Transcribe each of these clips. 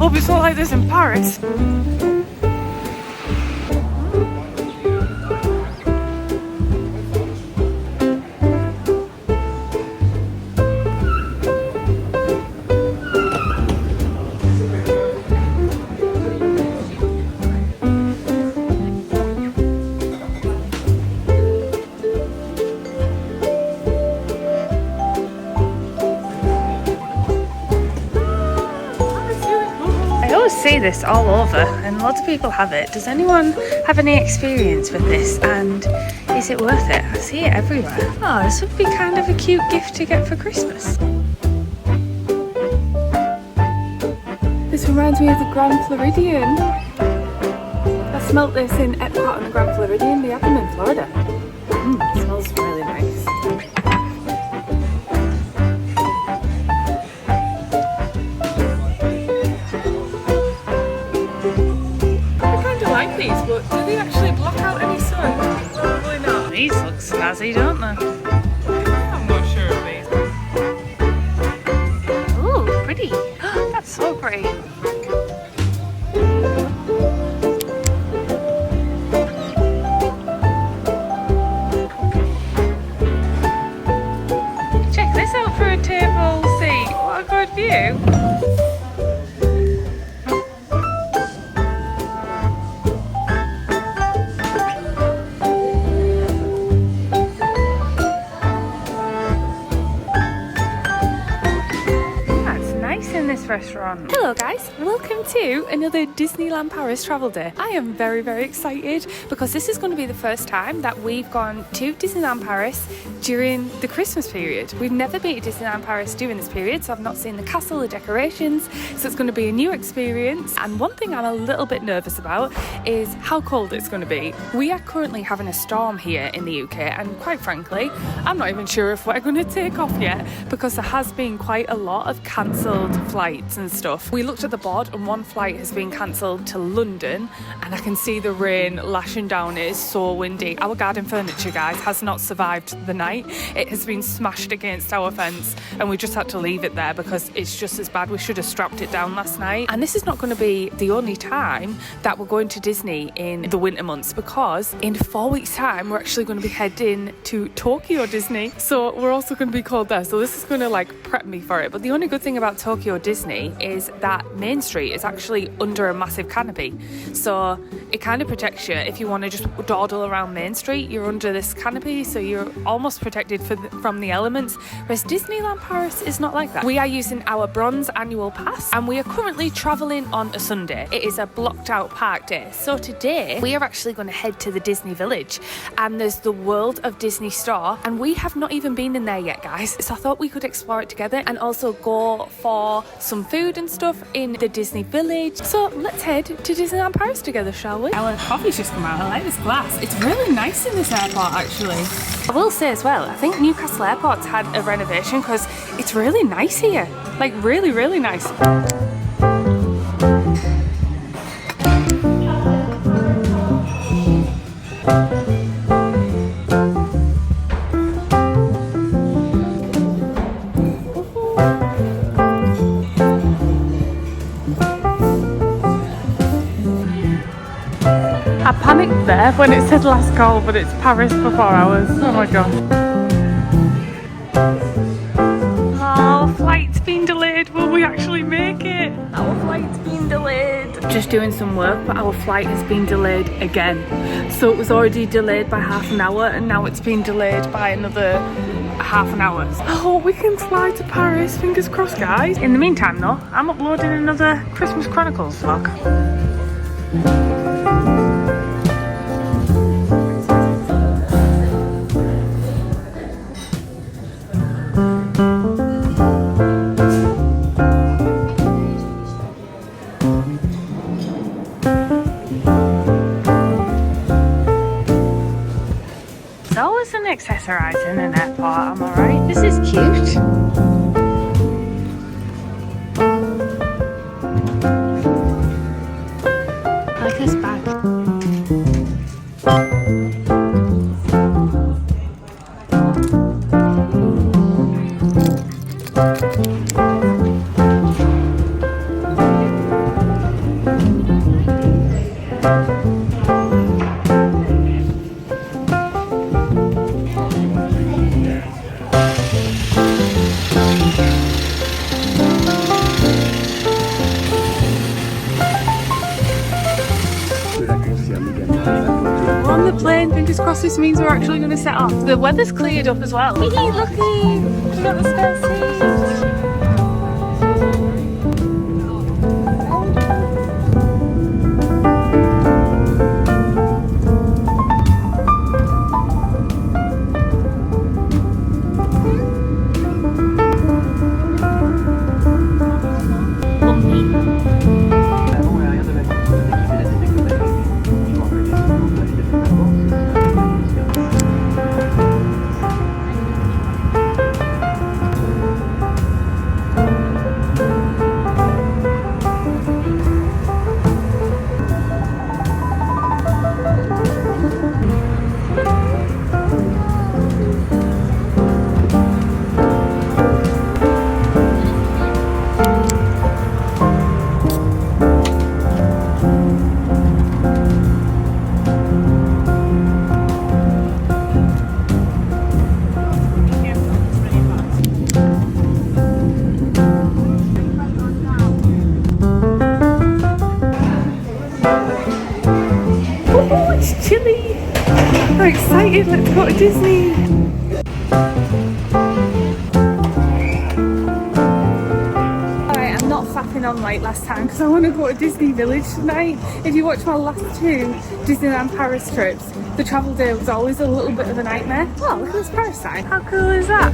Hope it's not like this in Paris. See this all over and lots of people have it. Does anyone have any experience with this, and is it worth it? I see it everywhere. Oh, this would be kind of a cute gift to get for Christmas. This reminds me of the Grand Floridian. I smelt this in Epcot and the Grand Floridian. They have them in Florida. It smells really nice. But do they actually block out any sun? Probably not. These look snazzy, don't they? I'm not sure of these. Ooh, pretty. That's so pretty. Check this out for a table seat. What a good view. Restaurant. Hello guys, welcome to another Disneyland Paris travel day. I am very excited because this is going to be the first time that we've gone to Disneyland Paris during the Christmas period. We've never been to Disneyland Paris during this period, so I've not seen the castle, the decorations, so it's going to be a new experience. And one thing I'm a little bit nervous about is how cold it's going to be. We are currently having a storm here in the UK, and quite frankly I'm not even sure if we're going to take off yet because there has been quite a lot of cancelled flights and stuff. We looked at the board and one flight has been cancelled to London, and I can see the rain lashing down. It is so windy. Our garden furniture, guys, has not survived the night. It has been smashed against our fence and we just had to leave it there because it's just as bad. We should have strapped it down last night. And this is not going to be the only time that we're going to Disney in the winter months, because in 4 weeks time we're actually going to be heading to Tokyo Disney, so we're also going to be cold there. So this is going to like prep me for it. But the only good thing about Tokyo Disney is that Main Street is actually under a massive canopy, so it kind of protects you. If you want to just dawdle around Main Street, you're under this canopy, so you're almost protected from the elements, whereas Disneyland Paris is not like that. We are using our bronze annual pass and we are currently travelling on a Sunday. It is a blocked out park day, so today we are actually going to head to the Disney Village, and there's the World of Disney store, and we have not even been in there yet, guys, so I thought we could explore it together and also go for some food and stuff in the Disney Village. So let's head to Disneyland Paris together, shall we? Our coffee's just come out. I like this glass. It's really nice in this airport, actually. I will say as well, I think Newcastle Airport's had a renovation because it's really nice here. Like really nice. I panicked there when it said last call, but it's Paris for 4 hours. Oh my god. Oh, flight's been delayed. Will we actually make it? Our flight's been delayed. Just doing some work, but our flight has been delayed again. So it was already delayed by half an hour and now it's been delayed by another half an hour. Oh, we can fly to Paris. Fingers crossed, guys. In the meantime though, I'm uploading another Christmas Chronicles vlog. Accessorising an airport, am I right? This is cute. I like this bag. on the plane. Fingers crossed this means we're actually going to set off. The weather's cleared up as well. Lucky! We got the spare seat. Chilly! I'm excited, let's go to Disney! Alright, I'm not faffing on like last time because I want to go to Disney Village tonight. If you watch my last two Disneyland Paris trips, the travel day was always a little bit of a nightmare. Oh, look at this Paris sign. How cool is that?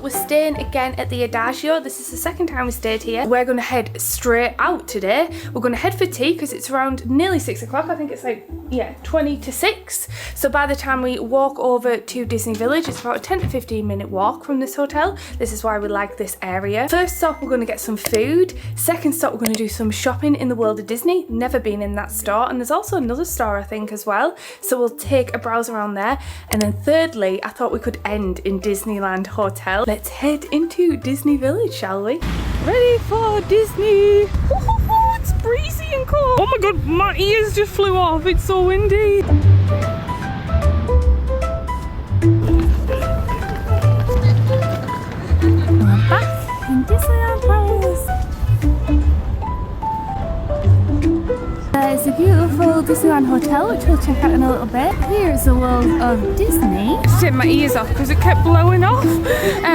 We're staying again at the Adagio. This is the second time we stayed here. We're going to head straight out today. We're going to head for tea because it's around nearly 6 o'clock. I think it's like, yeah, 20 to 6. So by the time we walk over to Disney Village, it's about a 10 to 15 minute walk from this hotel. This is why we like this area. First stop, we're going to get some food. Second stop, we're going to do some shopping in the world of Disney. Never been in that store. And there's also another store, I think, as well. So we'll take a browse around there. And then thirdly, I thought we could end in Disneyland Hotel. Let's head into Disney Village, shall we? Ready for Disney! Oh, it's breezy and cold! Oh my god, my ears just flew off, it's so windy! We're back in Disneyland Paris! It's a beautiful Disneyland Hotel, which we'll check out in a little bit. Here's the world of Disney. Just take my ears off because it kept blowing off.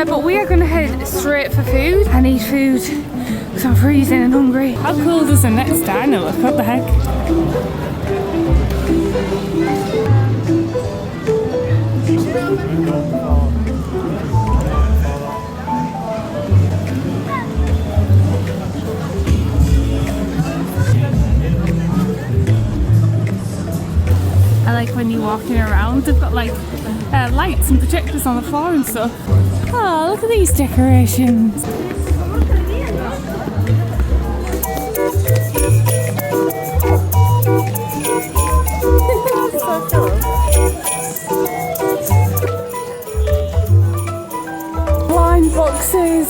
But we are going to head straight for food. I need food because I'm freezing and hungry. How cool does the next diner look? What the heck? I like when you're walking around, they've got like lights and projectors on the floor and stuff. Oh, look at these decorations. So cool. Blind boxes.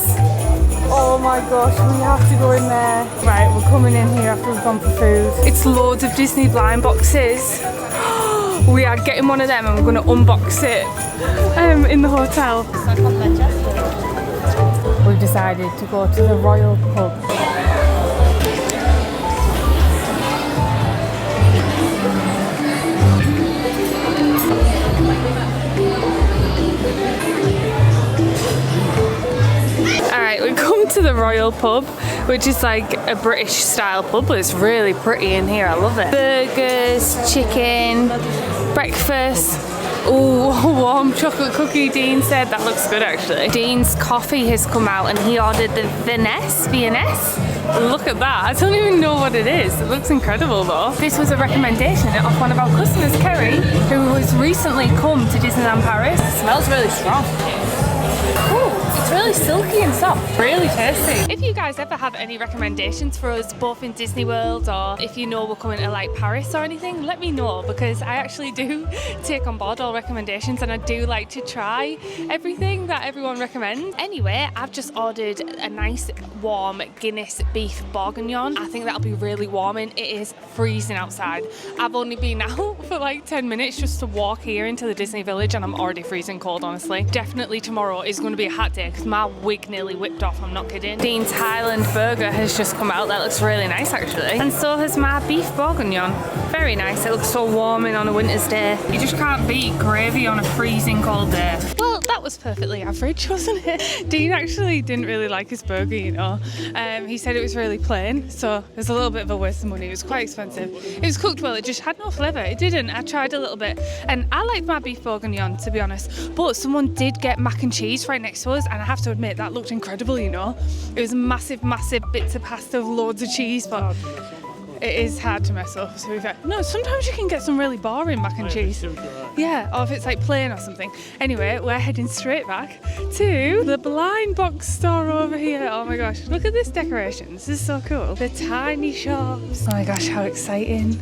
Oh my gosh, we have to go in there. Right, we're coming in here after we've gone for food. It's loads of Disney blind boxes. We are getting one of them and we're going to unbox it in the hotel. We've decided to go to the Royal Pub. Alright, we've come to the Royal Pub, which is like a British style pub, but it's really pretty in here. I love it. Burgers, chicken, breakfast. Oh, warm chocolate cookie, Dean said. That looks good actually. Dean's coffee has come out and he ordered the Viennese. Look at that. I don't even know what it is. It looks incredible though. This was a recommendation of one of our customers, Kerry, who has recently come to Disneyland Paris. It smells really strong. Ooh, It's really silky and soft, really tasty. If you guys ever have any recommendations for us both in Disney World, or if you know we're coming to like Paris or anything, let me know, because I actually do take on board all recommendations and I do like to try everything that everyone recommends. Anyway, I've just ordered a nice warm Guinness beef bourguignon. I think that'll be really warming. It is freezing outside. I've only been out for like 10 minutes just to walk here into the Disney Village and I'm already freezing cold, honestly. Definitely tomorrow is going to be a hot day because my wig nearly whipped off, I'm not kidding. Dean's Highland burger has just come out. That looks really nice actually. And so has my beef bourguignon. Very nice. It looks so warming on a winter's day. You just can't beat gravy on a freezing cold day. Well, that was perfectly average, wasn't it? Dean actually didn't really like his burger, you know. He said it was really plain, so it was a little bit of a waste of money. It was quite expensive. It was cooked well, it just had no flavour. It didn't. I tried a little bit and I liked my beef bourguignon, to be honest, but someone did get mac and cheese right next to us and I have to admit that looked incredible, you know. It was massive bits of pasta, loads of cheese, but it is hard to mess up, to be fair. No, sometimes you can get some really boring mac and cheese. Yeah, or if it's like plain or something. Anyway, we're heading straight back to the blind box store over here. Oh my gosh, look at this decoration. This is so cool. The tiny shops. Oh my gosh, how exciting.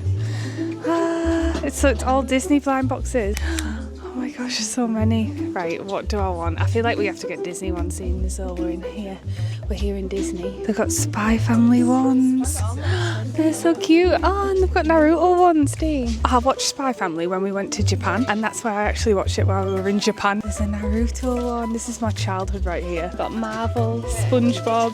It's all Disney blind boxes. Oh my gosh, there's so many. Right, what do I want? I feel like we have to get Disney ones seeing as though we're in here. We're here in Disney. They've got Spy Family ones. They're so cute. Oh, and they've got Naruto ones, Dean. I watched Spy Family when we went to Japan, and that's why I actually watched it while we were in Japan. There's a Naruto one. This is my childhood right here. Got Marvel, SpongeBob.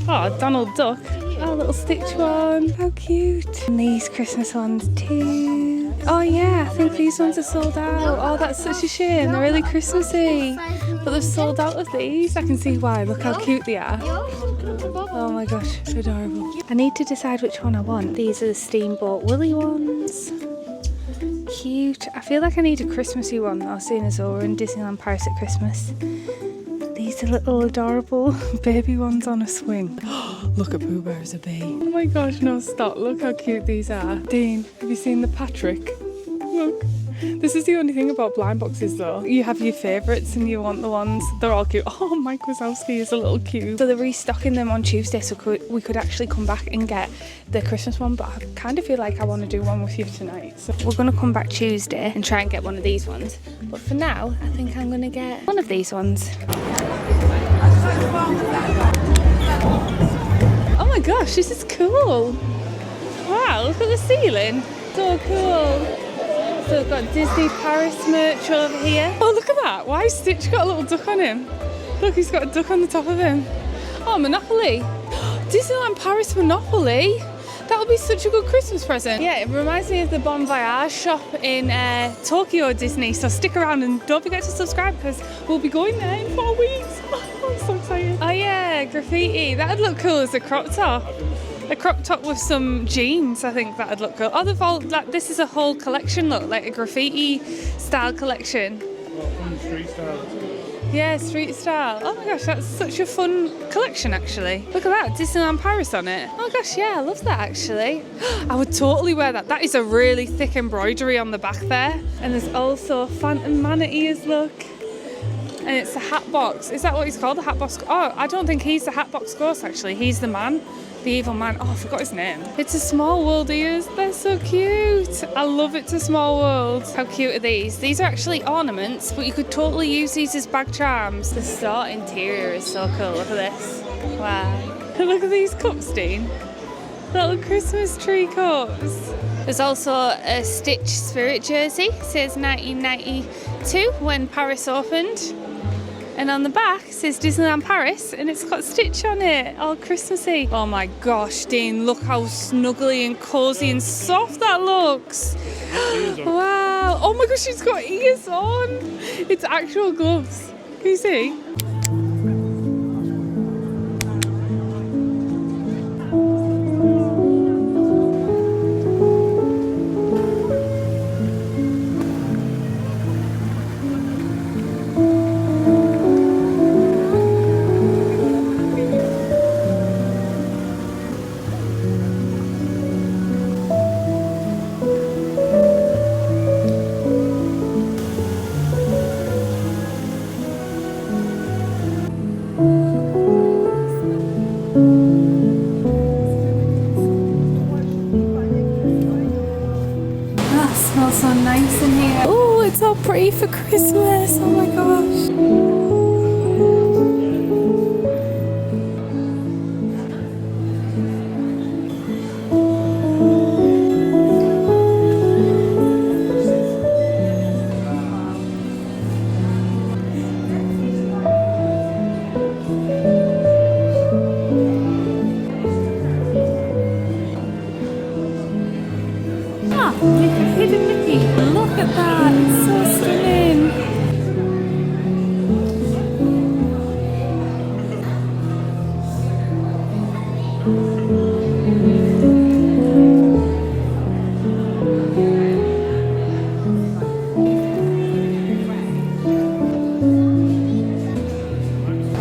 Oh, Donald Duck. Oh, little Stitch one. How cute. And these Christmas ones too. Oh yeah, I think these ones are sold out. Oh, that's such a shame. They're really Christmassy. But they've sold out of these. I can see why. Look how cute they are. Oh my gosh, adorable. I need to decide which one I want. These are the Steamboat Willie ones. Cute. I feel like I need a Christmassy one though, seeing as though we're in Disneyland Paris at Christmas. These are little adorable baby ones on a swing. Look at Pooh Bear as a bee. Oh my gosh, no, stop. Look how cute these are. Dean, have you seen the Patrick? Look. This is the only thing about blind boxes though. You have your favourites and you want the ones. They're all cute. Oh, Mike Wazowski is a little cute. So they're restocking them on Tuesday, so we could actually come back and get the Christmas one, but I kind of feel like I want to do one with you tonight. So we're going to come back Tuesday and try and get one of these ones. But for now, I think I'm going to get one of these ones. Oh my gosh, this is cool. Wow, look at the ceiling. So cool. So we've got Disney Paris merch over here. Oh, look at that. Why has Stitch got a little duck on him? Look, he's got a duck on the top of him. Oh, Monopoly. Disneyland Paris Monopoly. That'll be such a good Christmas present. Yeah, it reminds me of the Bon Voyage shop in Tokyo Disney. So stick around and don't forget to subscribe because we'll be going there in 4 weeks. Oh, I'm so excited. Oh yeah, graffiti. That'd look cool as a crop top. A crop top with some jeans, I think that'd look good. Oh, they've all, like, this is a whole collection, look, like a graffiti style collection. Street style. Yeah, street style. Oh my gosh, that's such a fun collection actually. Look at that, Disneyland Paris on it. Oh gosh, yeah, I love that actually. I would totally wear that. That is a really thick embroidery on the back there. And there's also Phantom Manatees, look. And it's a Hatbox. Is that what he's called, the Hatbox? Oh, I don't think he's the Hatbox Ghost actually. He's the man. The evil man. Oh, I forgot his name. It's a Small World ears. They're so cute. I love It's a Small World. How cute are these? These are actually ornaments, but you could totally use these as bag charms. The store interior is so cool. Look at this. Wow. Look at these cups, Dean. Little Christmas tree cups. There's also a Stitch Spirit jersey. It says 1992 when Paris opened. And on the back it says Disneyland Paris and it's got Stitch on it, all Christmassy. Oh my gosh, Dean, look how snuggly and cosy and soft that looks. Wow, oh my gosh, she's got ears on. It's actual gloves. Can you see? that smells so nice in here. Oh, it's all pretty for Christmas. Oh my gosh. Hidden Mickey. Look at that. It's so stunning.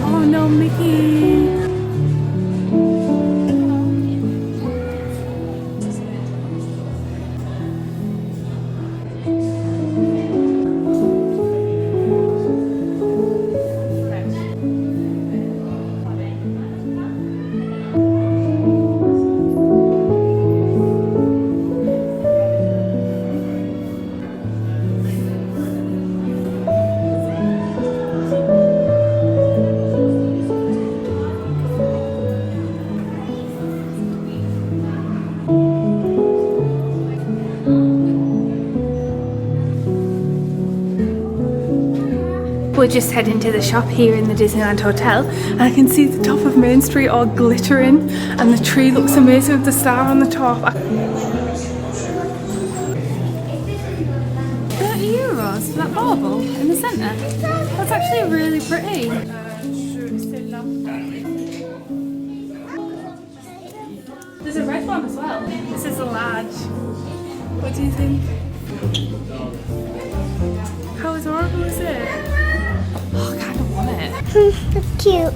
Oh no, Mickey. We're just heading to the shop here in the Disneyland Hotel, and I can see the top of Main Street all glittering, and the tree looks amazing with the star on the top. €30 for that bauble in the centre. That's actually really pretty. There's a red one as well. This is a large. What do you think? How adorable is it? Oh, I kind of want it. It's cute.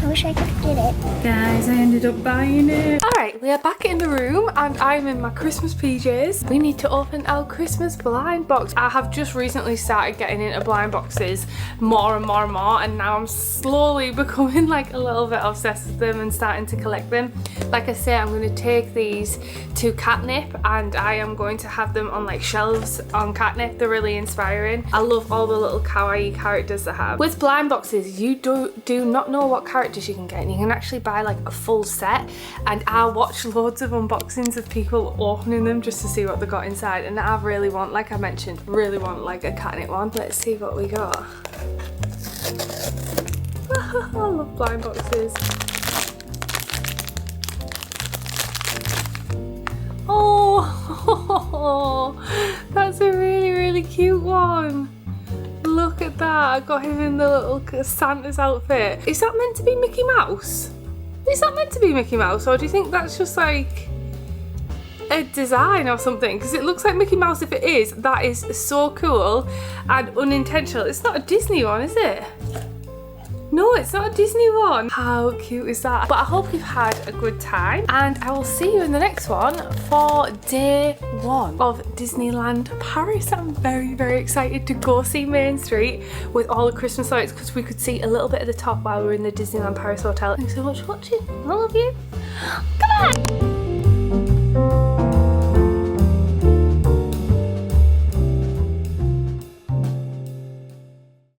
I wish I could get it. Guys, I ended up buying it. Alright, we are back in the room and I'm in my Christmas PJs. We need to open our Christmas blind box. I have just recently started getting into blind boxes more and more and more, and now I'm slowly becoming like a little bit obsessed with them and starting to collect them. Like I say, I'm going to take these to Katnipp and I am going to have them on like shelves on Katnipp. They're really inspiring. I love all the little kawaii characters they have. With blind boxes, you do not know what characters you can get, and you can actually buy like a full set, and I watch loads of unboxings of people opening them just to see what they got inside, and I really want, like I mentioned, really want like a Katnipp one. Let's see what we got. I love blind boxes. Oh, that's a really cute one. Look at that, I got him in the little Santa's outfit. Is that meant to be Mickey Mouse? Is that meant to be Mickey Mouse, or do you think that's just like a design or something? Because it looks like Mickey Mouse. If it is, that is so cool and unintentional. It's not a Disney one, is it? No, it's not a Disney one. How cute is that? But I hope you've had a good time, and I will see you in the next one for day 1 of Disneyland Paris. I'm very excited to go see Main Street with all the Christmas lights, because we could see a little bit of the top while we were in the Disneyland Paris Hotel. Thanks so much for watching. I love you. Come on!